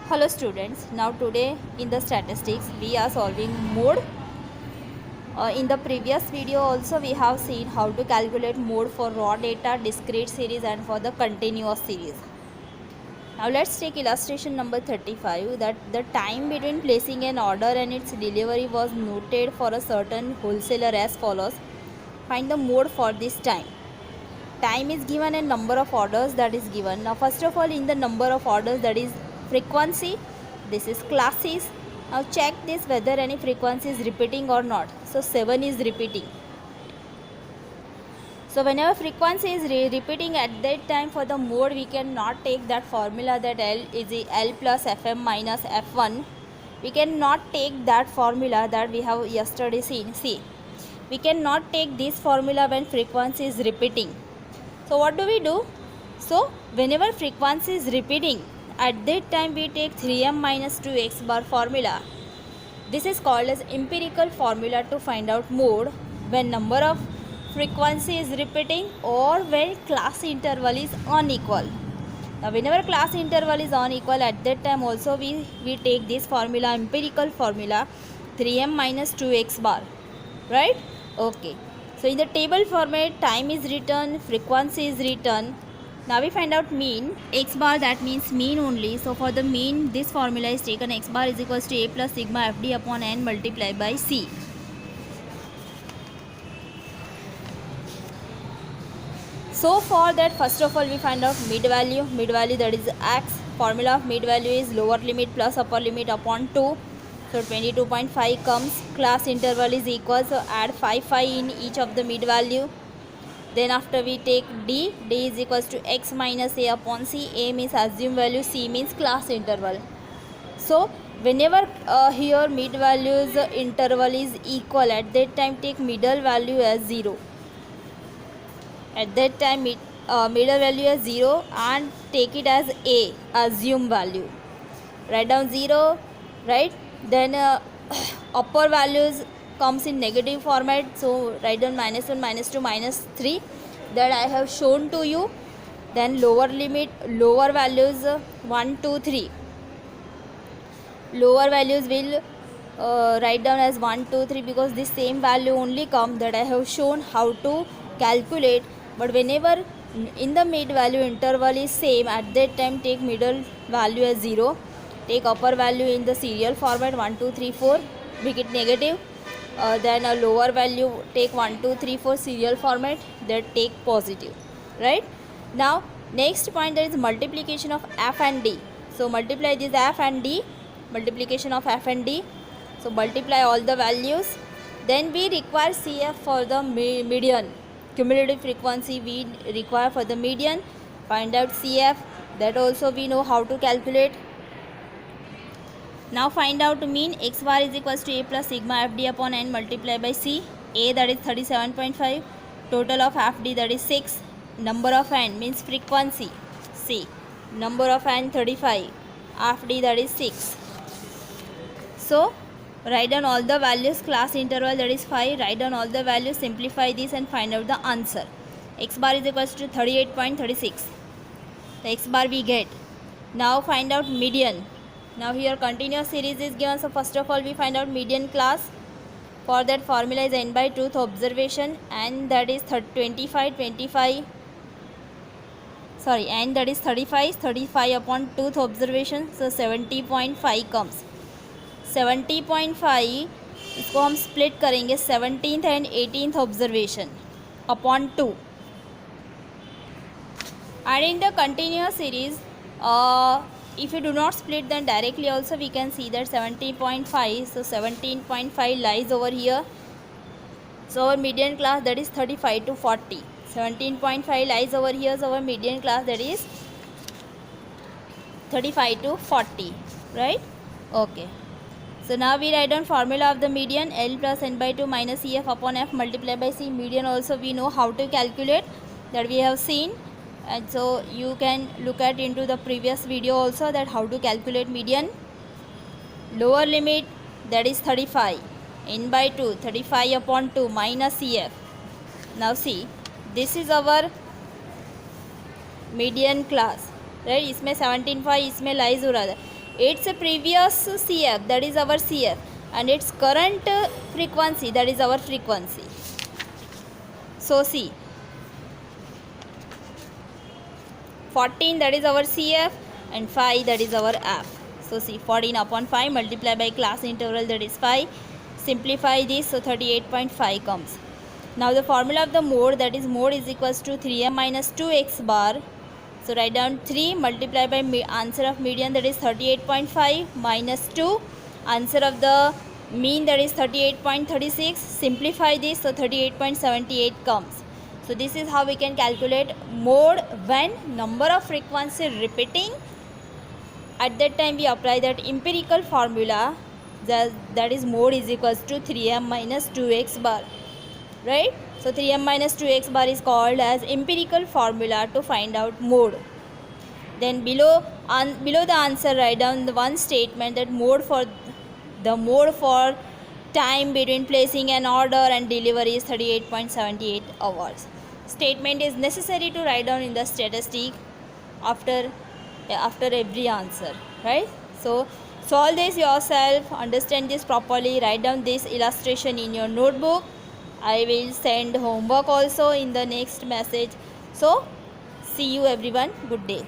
Hello students, now today in the statistics we are solving mode. In the previous video also we have seen how to calculate mode for raw data, discrete series and for the continuous series. Now let's take illustration number 35, that the time between placing an order and its delivery was noted for a certain wholesaler as follows. Find the mode for this time. Time is given and number of orders that is given. Now first of all, in the number of orders, that is frequency, this is classes. Now check this whether any frequency is repeating or not. So 7 is repeating. So whenever frequency is repeating, at that time for the mode we cannot take that formula that L is L plus Fm minus F1. We cannot take that formula that we have yesterday seen. See, we cannot take this formula when frequency is repeating. So what do? So whenever frequency is repeating, at that time we take 3m minus 2x bar formula. This is called as empirical formula to find out mode when number of frequency is repeating or when class interval is unequal. Now whenever class interval is unequal, at that time also we take this formula, empirical formula, 3m minus 2x bar, right? Okay. So in the table format, time is written, frequency is written. Now we find out mean. X bar, that means mean only. So for the mean, this formula is taken. X bar is equals to a plus sigma fd upon n multiplied by c. So for that, first of all we find out mid value. Mid value, that is x. Formula of mid value is lower limit plus upper limit upon 2. So 22.5 comes. Class interval is equal, so add 5 in each of the mid value. Then after we take d is equals to x minus a upon c. A means assumed value, c means class interval. So whenever here mid values interval is equal, at that time take middle value as 0. At that time middle value as 0 and take it as a, assume value. Write down 0, right? Then upper values comes in negative format, so write down minus 1, minus 2, minus 3 that I have shown to you. Then lower limit, lower values 1, 2, 3. Lower values will write down as 1, 2, 3 because this same value only come that I have shown how to calculate. But whenever in the mid value interval is same, at that time take middle value as 0. Take upper value in the serial format 1, 2, 3, 4, make it negative. Then a lower value take 1, 2, 3, 4 serial format, that take positive, right? Now next point, there is multiplication of f and d. So multiply this f and d, multiplication of f and d. So multiply all the values. Then we require CF for the median. Cumulative frequency we require for the median. Find out CF, that also we know how to calculate. Now find out mean. X bar is equals to a plus sigma fd upon n multiplied by c. A, that is 37.5. Total of fd, that is 6. Number of n means frequency, c. Number of n 35. Fd, that is 6. So write down all the values. Class interval, that is 5. Write down all the values, simplify this and find out the answer. X bar is equals to 38.36. The x bar we get. Now find out median. Now here continuous series is given, so first of all we find out median class. For that formula is n by 2th observation, and that is 25, sorry, and that is 35 upon 2th observation, so 70.5 comes. 70.5 इसको हम split करेंगे 17th and 18th observation upon 2. And in the continuous series, if you do not split, then directly also we can see that 17.5. So 17.5 lies over here. So our median class, that is 35 to 40. 17.5 lies over here. So our median class, that is 35 to 40. Right? Okay. So now we write down formula of the median. L plus n by 2 minus CF upon F multiplied by C. Median also we know how to calculate, that we have seen. And so you can look at into the previous video also that how to calculate median. Lower limit, that is 35. N by 2, 35 upon 2 minus CF. Now see, this is our median class, right? इसमें 17.5 इसमें lies हो रहा था. its previous CF, that is our CF, and its current frequency, that is our frequency. So see, 14, that is our CF, and 5, that is our F. So see, 14 upon 5 multiplied by class interval, that is 5. Simplify this, so 38.5 comes. Now the formula of the mode, that is mode is equals to 3m minus 2x bar. So write down 3 multiplied by answer of median, that is 38.5, minus 2 answer of the mean, that is 38.36. Simplify this, so 38.78 comes. So this is how we can calculate mode when number of frequency repeating. At that time we apply that empirical formula, that is mode is equals to 3m minus 2x bar, right? So 3m minus 2x bar is called as empirical formula to find out mode. Then below the answer write down the one statement, that mode for time between placing an order and delivery is 38.78 hours. Statement is necessary to write down in the statistic after every answer, right? So solve this yourself, understand this properly, write down this illustration in your notebook. I will send homework also in the next message. So see you everyone, good day.